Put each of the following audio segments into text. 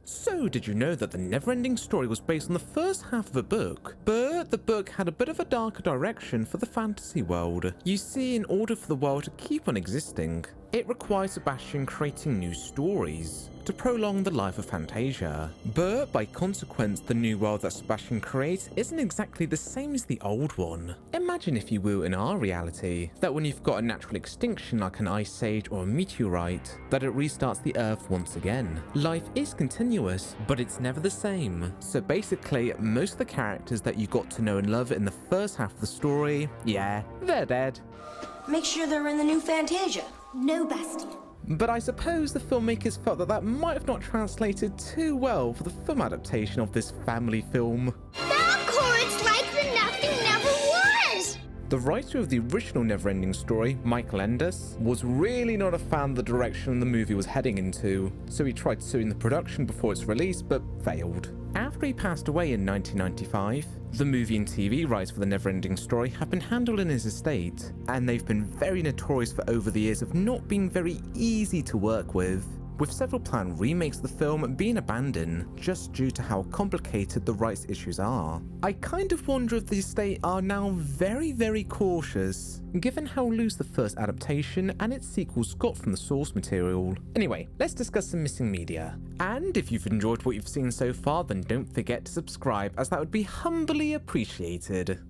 So, did you know that the Neverending Story was based on the first half of a book? But the book had a bit of a darker direction for the fantasy world. You see, in order for the world to keep on existing, it required Sebastian creating new stories to prolong the life of Fantasia. But by consequence, the new world that Sebastian creates isn't exactly the same as the old one. Imagine, if you will, in our reality, that when you've got a natural extinction like an ice age or a meteorite, that it restarts the Earth once again. Life is continuous, but it's never the same. So basically, most of the characters that you got to know and love in the first half of the story, yeah, they're dead. Make sure they're in the new Fantasia. No, Bastien. But I suppose the filmmakers felt that might have not translated too well for the film adaptation of this family film. It's like the nothing never was! The writer of the original Neverending Story, Michael Endes, was really not a fan of the direction the movie was heading into, so he tried suing the production before its release, but failed. After he passed away in 1995, the movie and TV rights for the Neverending Story have been handled in his estate, and they've been very notorious for over the years of not being very easy to work with several planned remakes of the film being abandoned just due to how complicated the rights issues are. I kind of wonder if the estate are now very cautious, given how loose the first adaptation and its sequels got from the source material. Anyway, let's discuss some missing media. And if you've enjoyed what you've seen so far, then don't forget to subscribe, as that would be humbly appreciated.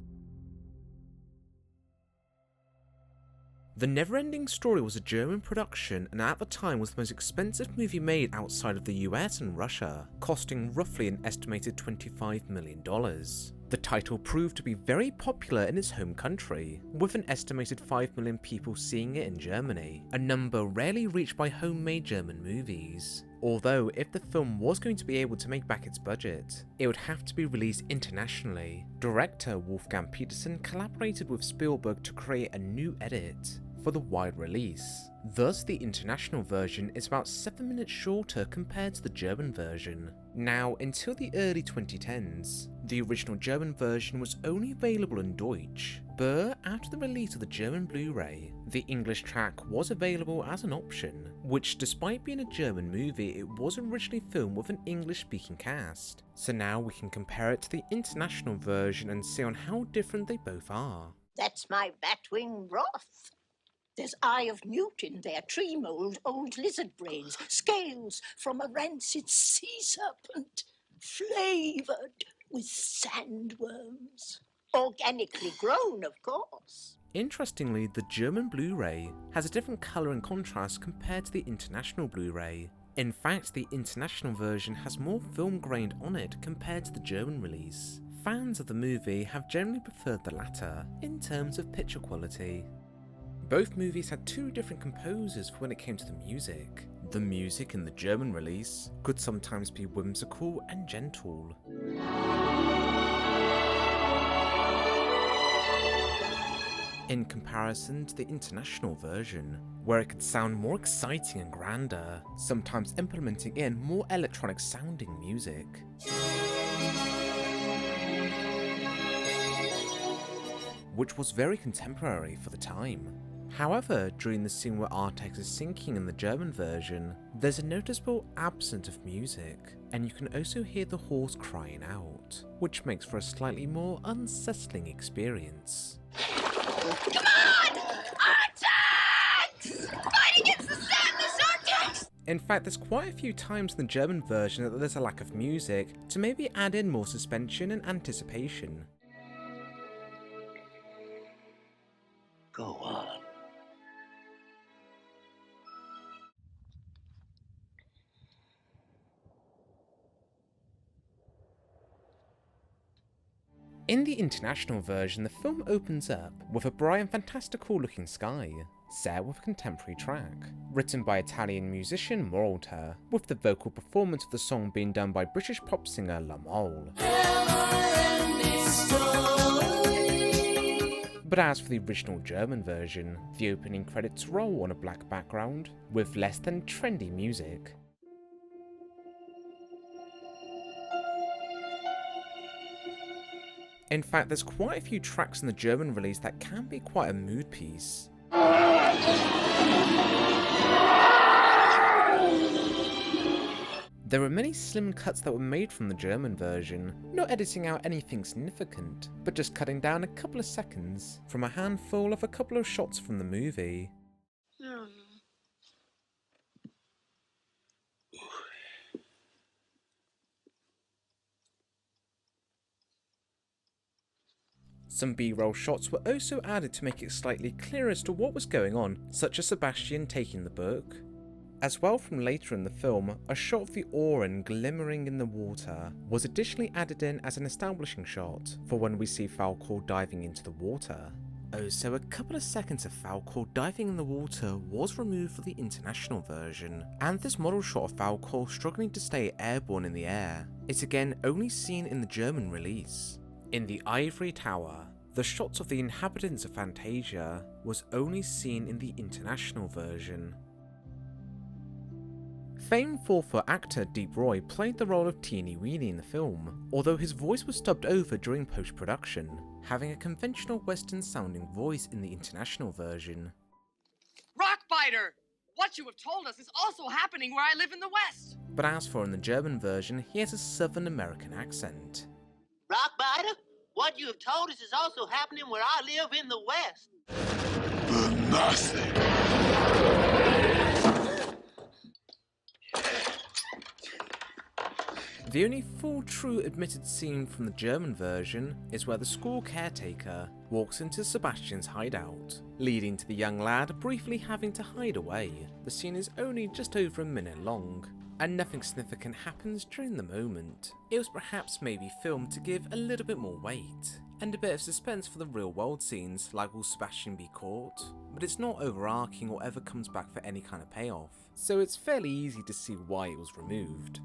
The Neverending Story was a German production, and at the time was the most expensive movie made outside of the US and Russia, costing roughly an estimated $25 million. The title proved to be very popular in its home country, with an estimated 5 million people seeing it in Germany, a number rarely reached by homemade German movies. Although, if the film was going to be able to make back its budget, it would have to be released internationally. Director Wolfgang Petersen collaborated with Spielberg to create a new edit for the wide release. Thus, the international version is about 7 minutes shorter compared to the German version. Now, until the early 2010s, the original German version was only available in Deutsch, but after the release of the German Blu-ray, the English track was available as an option, which, despite being a German movie, it was originally filmed with an English-speaking cast. So now we can compare it to the international version and see on how different they both are. That's my batwing broth. There's eye of newt in there, tree mold, old lizard brains, scales from a rancid sea serpent, flavoured with sandworms. Organically grown, of course. Interestingly, the German Blu-ray has a different colour and contrast compared to the international Blu-ray. In fact, the international version has more film grain on it compared to the German release. Fans of the movie have generally preferred the latter in terms of picture quality. Both movies had two different composers for when it came to the music. The music in the German release could sometimes be whimsical and gentle, in comparison to the international version, where it could sound more exciting and grander, sometimes implementing in more electronic sounding music. Which was very contemporary for the time. However, during the scene where Artax is sinking in the German version, there's a noticeable absence of music, and you can also hear the horse crying out, which makes for a slightly more unsettling experience. Come on! Artax! Fight against the sadness, Artax! In fact, there's quite a few times in the German version that there's a lack of music to maybe add in more suspension and anticipation. Go on. In the international version, the film opens up with a bright and fantastical looking sky, set with a contemporary track, written by Italian musician Moralter, with the vocal performance of the song being done by British pop singer La Mole. But as for the original German version, the opening credits roll on a black background, with less than trendy music. In fact, there's quite a few tracks in the German release that can be quite a mood piece. There were many slim cuts that were made from the German version, not editing out anything significant, but just cutting down a couple of seconds from a handful of a couple of shots from the movie. Some B-roll shots were also added to make it slightly clearer as to what was going on, such as Sebastian taking the book. As well, from later in the film, a shot of the oaring glimmering in the water was additionally added in as an establishing shot for when we see Falcor diving into the water. Also, a couple of seconds of Falcor diving in the water was removed for the international version, and this model shot of Falcor struggling to stay airborne in the air is again only seen in the German release. In the Ivory Tower, the shots of the inhabitants of Fantasia was only seen in the international version. Famed 4-foot actor Deep Roy played the role of Teeny Weeny in the film, although his voice was dubbed over during post-production, having a conventional Western-sounding voice in the international version. Rockbiter! What you have told us is also happening where I live in the West! But as for in the German version, he has a Southern American accent. Rockbiter, what you have told us is also happening where I live in the West. The nothing. The only full true admitted scene from the German version is where the school caretaker walks into Sebastian's hideout, leading to the young lad briefly having to hide away. The scene is only just over a minute long, and nothing significant happens during the moment. It was perhaps maybe filmed to give a little bit more weight, and a bit of suspense for the real world scenes like will Sebastian be caught, but it's not overarching or ever comes back for any kind of payoff, so it's fairly easy to see why it was removed.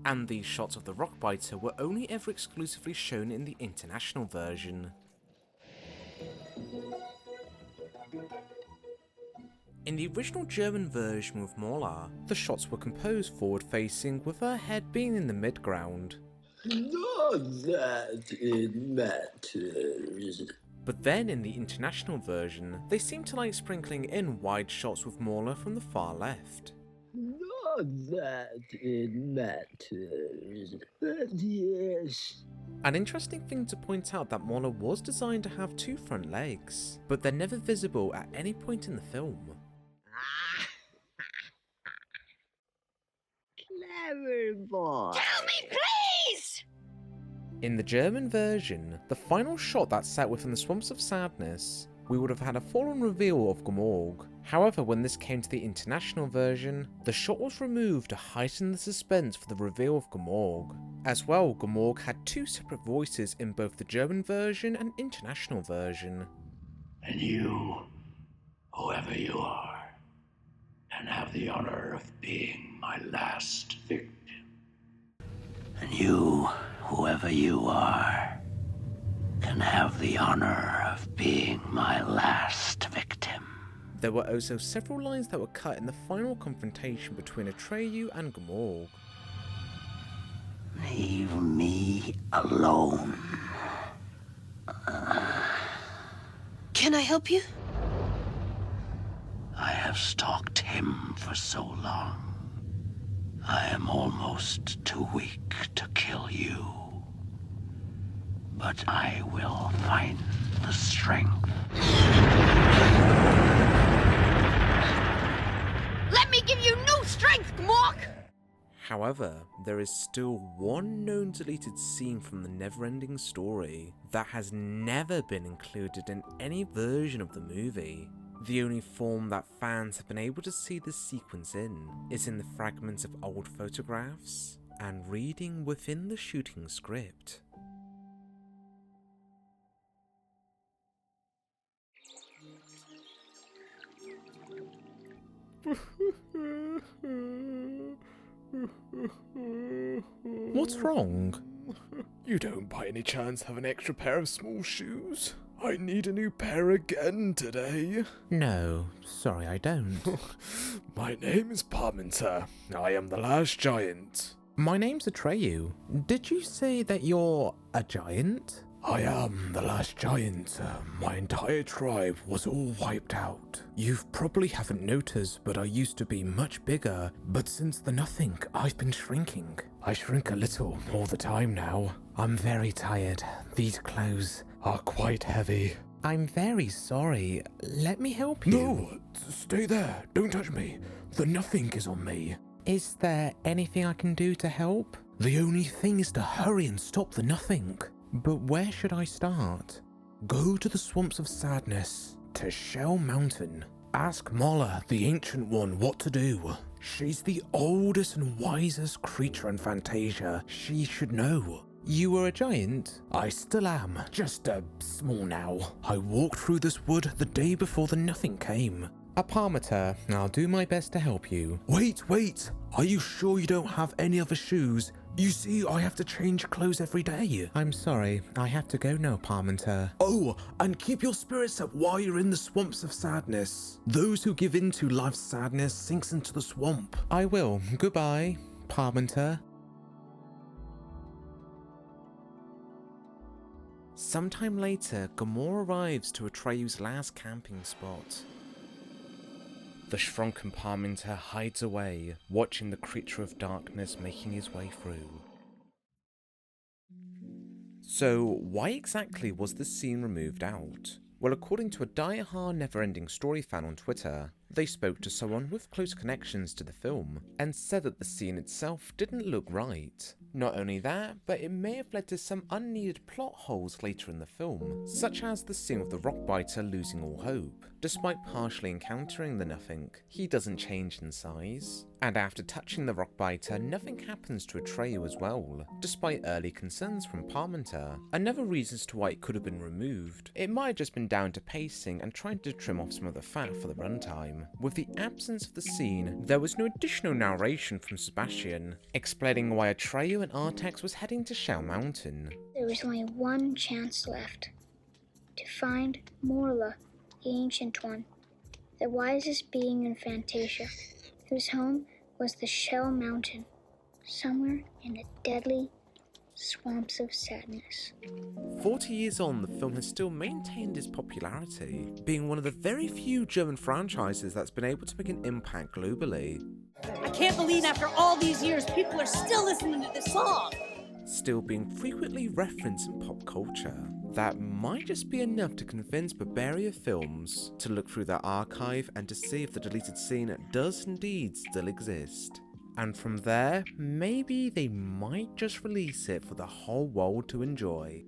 And these shots of the Rockbiter were only ever exclusively shown in the international version. In the original German version with Mola, the shots were composed forward-facing with her head being in the mid-ground. Not that it matters. But then in the international version, they seem to like sprinkling in wide shots with Mola from the far left. Not that it matters, but yes. An interesting thing to point out that Mola was designed to have two front legs, but they're never visible at any point in the film. Clever boy. Tell me, please! In the German version, the final shot that's set within the Swamps of Sadness, we would have had a full-on reveal of Gmorg. However, when this came to the international version, the shot was removed to heighten the suspense for the reveal of Gmorg. As well, Gmorg had two separate voices in both the German version and international version. And you, whoever you are, can have the honor of being my last victim. And you, whoever you are, can have the honor of being my last victim. There were also several lines that were cut in the final confrontation between Atreyu and Gmorg. Leave me alone. Can I help you? I have stalked him for so long. I am almost too weak to kill you. But I will find the strength. Let me give you new strength, Gmork! However, there is still one known deleted scene from the Neverending Story that has never been included in any version of the movie. The only form that fans have been able to see this sequence in is in the fragments of old photographs and reading within the shooting script. What's wrong? You don't by any chance have an extra pair of small shoes? I need a new pair again today. No, sorry I don't. My name is Parminter. I am the last giant. My name's Atreyu. Did you say that you're a giant? I am the last giant. My entire tribe was all wiped out. You probably haven't noticed, but I used to be much bigger. But since the nothing, I've been shrinking. I shrink a little all the time now. I'm very tired. These clothes are quite heavy. I'm very sorry. Let me help you. No, stay there. Don't touch me. The nothing is on me. Is there anything I can do to help? The only thing is to hurry and stop the nothing. But where should I start? Go to the Swamps of Sadness, to Shell Mountain. Ask Mola, the Ancient One, what to do. She's the oldest and wisest creature in Fantasia. She should know. You were a giant? I still am, just small now. I walked through this wood the day before the nothing came. A Parmeter, I'll do my best to help you. Wait! Are you sure you don't have any other shoes? You see, I have to change clothes every day. I'm sorry, I have to go now, Parmenter. Oh, and keep your spirits up while you're in the Swamps of Sadness. Those who give in to life's sadness sinks into the swamp. I will. Goodbye, Parmenter. Sometime later, Gamora arrives to Atreyu's last camping spot. The shrunken Parmenter hides away, watching the creature of darkness making his way through. So, why exactly was the scene removed out? Well, according to a die-hard Neverending Story fan on Twitter, they spoke to someone with close connections to the film, and said that the scene itself didn't look right. Not only that, but it may have led to some unneeded plot holes later in the film, such as the scene with the rockbiter losing all hope. Despite partially encountering the nothing, he doesn't change in size. And after touching the rockbiter, nothing happens to Atreyu as well, despite early concerns from Parmenter. Another reason as to why it could have been removed, it might have just been down to pacing and trying to trim off some of the fat for the runtime. With the absence of the scene, there was no additional narration from Sebastian, explaining why Atreyu and Artax was heading to Shell Mountain. There was only one chance left. To find Morla, the Ancient One, the wisest being in Fantasia, whose home was the Shell Mountain, somewhere in the deadly Swamps of Sadness. 40 years on, the film has still maintained its popularity, being one of the very few German franchises that's been able to make an impact globally. I can't believe after all these years, people are still listening to this song. Still being frequently referenced in pop culture. That might just be enough to convince Bavaria Films to look through their archive and to see if the deleted scene does indeed still exist. And from there, maybe they might just release it for the whole world to enjoy.